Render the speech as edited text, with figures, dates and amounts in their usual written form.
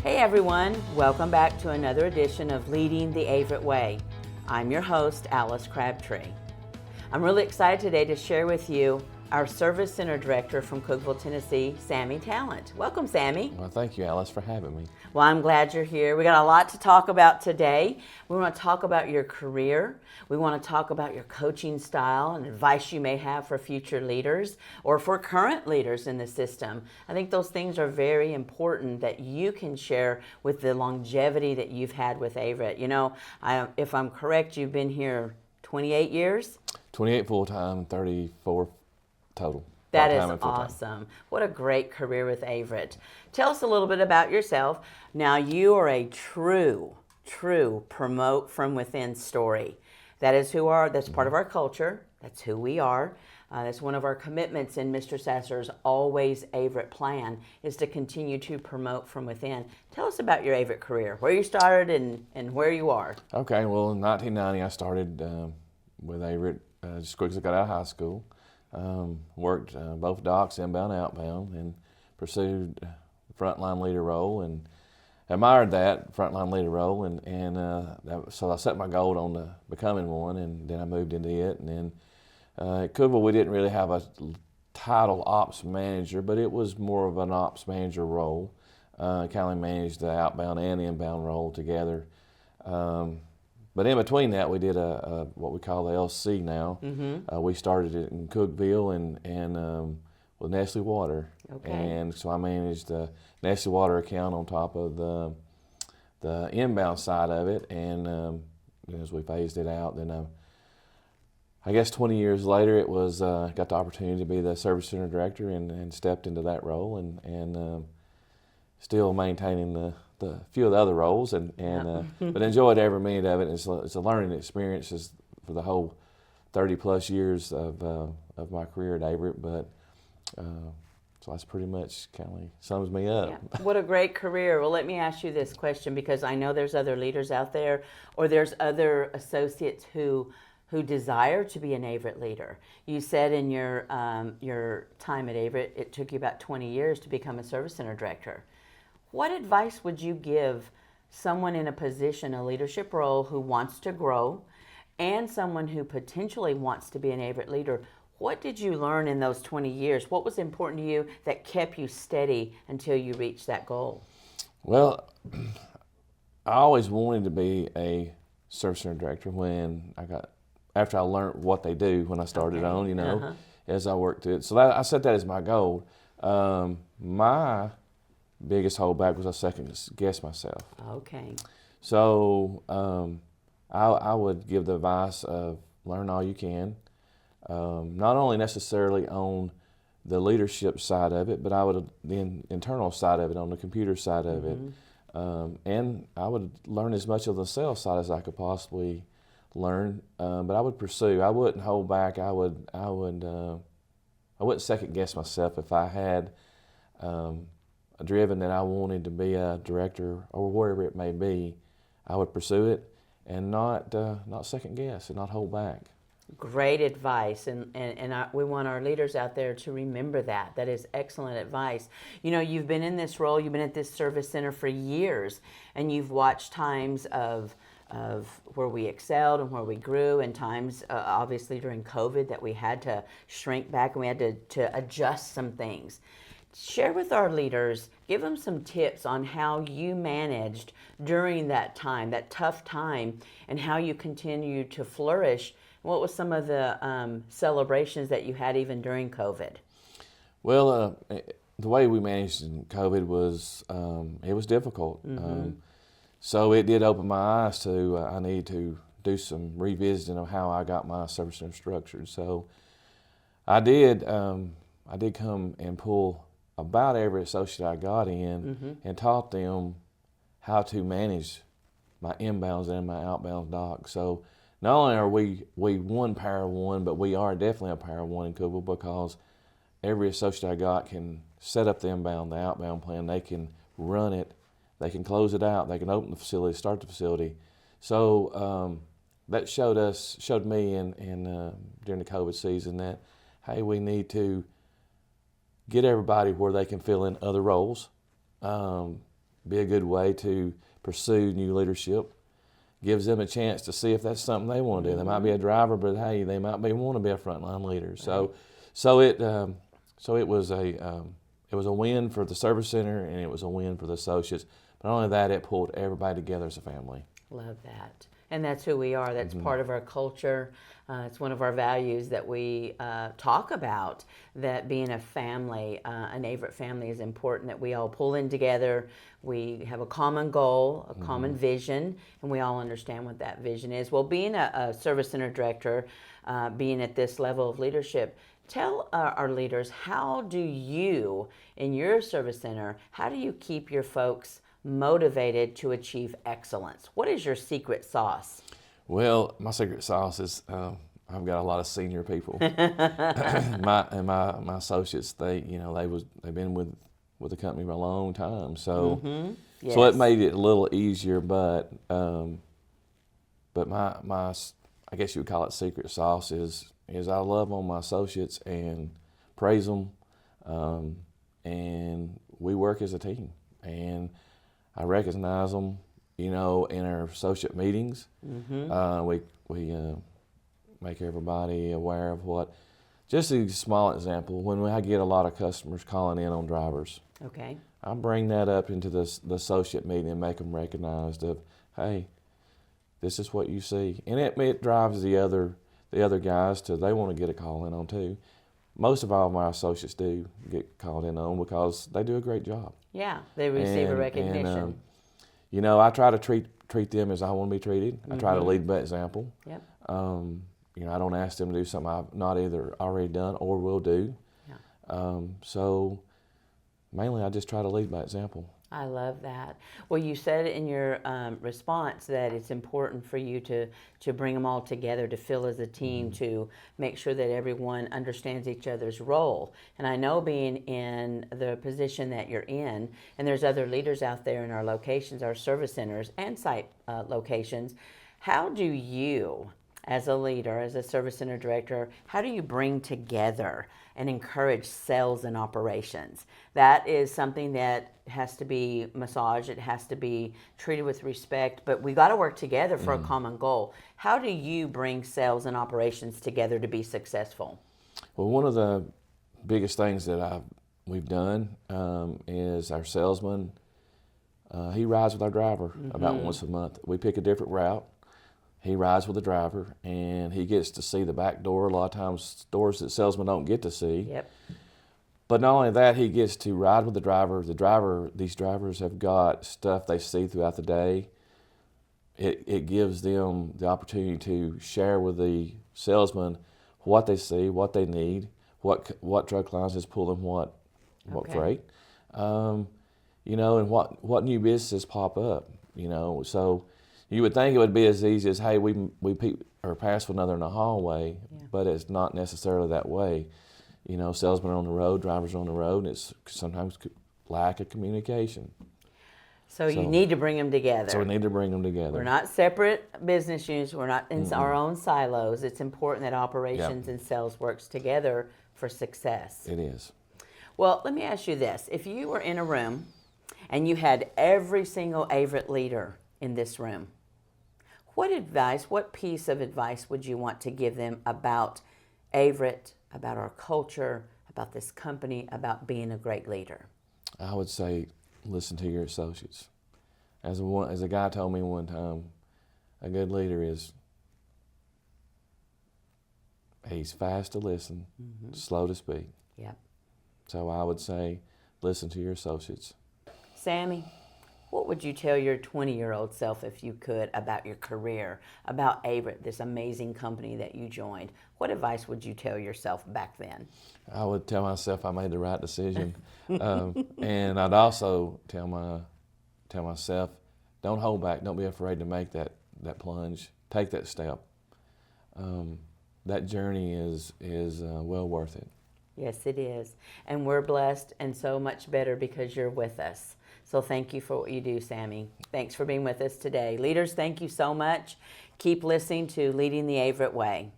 Hey everyone, welcome back to another edition of Leading the Averitt Way. I'm your host, Alice Crabtree. I'm really excited today to share with you our Service Center Director from Cookeville, Tennessee, Sammy Talent. Welcome, Sammy. Well, thank you, Alice, for having me. Well, I'm glad you're here. We got a lot to talk about today. We want to talk about your career. We want to talk about your coaching style and advice you may have for future leaders or for current leaders in the system. I think those things are very important that you can share with the longevity that you've had with Averitt. You know, if I'm correct, you've been here 28 years? 28 full-time, 34 total. That is awesome. What a great career with Averitt. Tell us a little bit about yourself. Now, you are a true promote from within story. That is that's part of our culture. That's who we are. That's one of our commitments in Mr. Sasser's Always Averitt plan is to continue to promote from within. Tell us about your Averitt career, where you started and where you are. Okay, well, in 1990, I started with Averitt just quick as I got out of high school. Worked both docks, inbound, outbound, and pursued the frontline leader role and admired that frontline leader role. So I set my goal on becoming one, and then I moved into it. And then at Cookeville, we didn't really have a title ops manager, but it was more of an ops manager role. Kind of managed the outbound and inbound role together. But in between that, we did what we call the LC now. Mm-hmm. We started it in Cookeville and with Nestle Water. Okay. And so I managed the Nestle Water account on top of the inbound side of it. And as we phased it out, then I guess 20 years later, it was got the opportunity to be the Service Center Director and stepped into that role and still maintaining the few of the other roles, but enjoyed every minute of it. It's a learning experience for the whole 30-plus years of my career at Averitt, but so that's pretty much kind of sums me up. Yeah. What a great career. Well, let me ask you this question, because I know there's other leaders out there, or there's other associates who desire to be an Averitt leader. You said in your time at Averitt, it took you about 20 years to become a Service Center Director. What advice would you give someone in a position, a leadership role, who wants to grow, and someone who potentially wants to be an Averitt leader? What did you learn in those 20 years? What was important to you that kept you steady until you reached that goal? Well, I always wanted to be a Service Center Director after I learned what they do when I started on, as I worked it. So I set that as my goal. My biggest holdback was I second guess myself. Okay. So I would give the advice of learn all you can, not only necessarily on the leadership side of it, but the internal side of it, on the computer side of it, and I would learn as much of the sales side as I could possibly learn. But I would pursue. I wouldn't hold back. I wouldn't second guess myself if I had driven that I wanted to be a director or wherever it may be. I would pursue it and not second guess and not hold back. Great advice, and we want our leaders out there to remember that. That is excellent advice. You know, you've been in this role, you've been at this service center for years, and you've watched times of where we excelled and where we grew, and times, obviously during COVID, that we had to shrink back and we had to adjust some things. Share with our leaders, give them some tips on how you managed during that time, that tough time, and how you continue to flourish. What was some of the celebrations that you had even during COVID? Well, the way we managed in COVID was, it was difficult. Mm-hmm. So it did open my eyes to, I need to do some revisiting of how I got my service center structured. So I did come and pull about every associate I got in and taught them how to manage my inbounds and my outbound dock. So not only are we one Power One, but we are definitely a Power One in Cookeville, because every associate I got can set up the inbound, the outbound plan. They can run it, they can close it out, they can open the facility, start the facility. So that showed me during the COVID season that, hey, we need to get everybody where they can fill in other roles, be a good way to pursue new leadership. Gives them a chance to see if that's something they want to do. They might be a driver, but hey, they might want to be a frontline leader. So it was a win for the service center, and it was a win for the associates. But not only that, it pulled everybody together as a family. Love that. And that's who we are. That's part of our culture. It's one of our values that we talk about, that being a family, an Averitt family is important, that we all pull in together. We have a common goal, a common vision, and we all understand what that vision is. Well, being a service center director, being at this level of leadership, tell our leaders, how do you, in your service center, how do you keep your folks motivated to achieve excellence? What is your secret sauce? Well, my secret sauce is I've got a lot of senior people. my associates, they've been with the company for a long time, so Yes. so it made it a little easier. But my I guess you would call it secret sauce is I love on my associates and praise them, and we work as a team, and I recognize them, in our associate meetings. We make everybody aware of what. Just a small example, when I get a lot of customers calling in on drivers, Okay. I bring that up into the associate meeting and make them recognize that, hey, this is what you see. And it drives the other guys to, they want to get a call in on too. Most of all my associates do get called in on because they do a great job. Yeah, they receive a recognition. And, I try to treat them as I want to be treated. I try to lead by example. Yep. I don't ask them to do something I've not either already done or will do. Yeah. So mainly I just try to lead by example. I love that. Well, you said in your response that it's important for you to bring them all together, to feel as a team, to make sure that everyone understands each other's role. And I know, being in the position that you're in, and there's other leaders out there in our locations, our service centers and site locations, how do you, as a leader, as a service center director, how do you bring together and encourage sales and operations? That is something that has to be massaged. It has to be treated with respect, but we got to work together for a common goal. How do you bring sales and operations together to be successful? Well, one of the biggest things that we've done is our salesman, he rides with our driver about once a month. We pick a different route. He rides with the driver, and he gets to see the back door. A lot of times, doors that salesmen don't get to see. Yep. But not only that, he gets to ride with the driver. These drivers have got stuff they see throughout the day. It gives them the opportunity to share with the salesman what they see, what they need, what truck lines is pulling what freight, and what new businesses pop up. So. You would think it would be as easy as, hey, we pass one another in the hallway, but it's not necessarily that way. Salesmen are on the road, drivers are on the road, and it's sometimes lack of communication. So you need to bring them together. So we need to bring them together. We're not separate business units. We're not in our own silos. It's important that operations and sales works together for success. It is. Well, let me ask you this. If you were in a room and you had every single Averitt leader in this room, what piece of advice would you want to give them about Averitt, about our culture, about this company, about being a great leader? I would say listen to your associates. As a guy told me one time, a good leader he's fast to listen, slow to speak. Yep. So I would say listen to your associates. Sammy, what would you tell your 20-year-old self, if you could, about your career, about Averitt, this amazing company that you joined? What advice would you tell yourself back then? I would tell myself I made the right decision, and I'd also tell myself, don't hold back, don't be afraid to make that plunge, take that step. That journey is well worth it. Yes, it is, and we're blessed and so much better because you're with us. So thank you for what you do, Sammy. Thanks for being with us today. Leaders, thank you so much. Keep listening to Leading the Averitt Way.